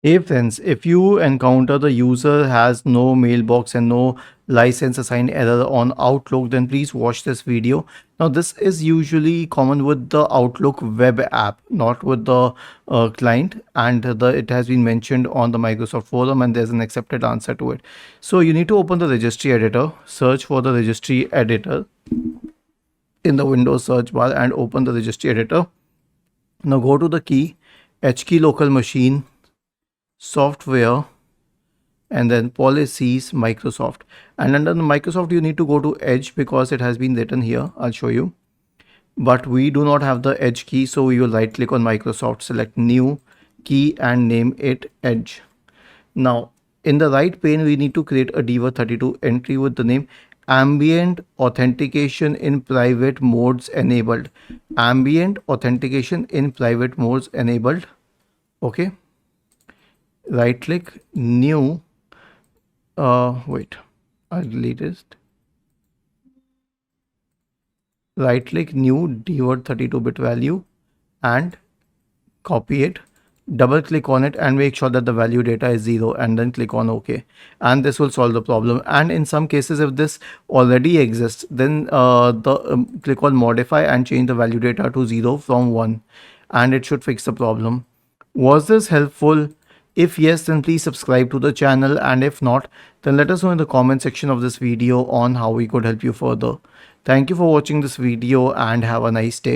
Hey friends, if you encounter the user has no mailbox and no license assigned error on Outlook, then please watch this video. Now, this is usually common with the Outlook web app, not with the client, and it has been mentioned on the Microsoft forum, and there's an accepted answer to it. So you need to open the registry editor, search for the registry editor in the Windows search bar, and open the registry editor. Now go to the key, H key local machine, software, and then policies, Microsoft. And under the Microsoft you need to go to Edge because it has been written here. I'll show you, but we do not have the Edge key, so we will right click on Microsoft, select new key and name it Edge. Now in the right pane we need to create a dword32 entry with the name ambient authentication in private modes enabled. Ambient authentication in private modes enabled. Okay, right click, new, wait, I'll delete it. Right click, new dword32-bit value, and copy it, double click on it and make sure that the value data is 0, and then click on OK, and this will solve the problem. And in some cases, if this already exists, then click on modify and change the value data to 0 from 1, and it should fix the problem. Was this helpful? If yes, then please subscribe to the channel, and if not, then let us know in the comment section of this video on how we could help you further. Thank you for watching this video and have a nice day.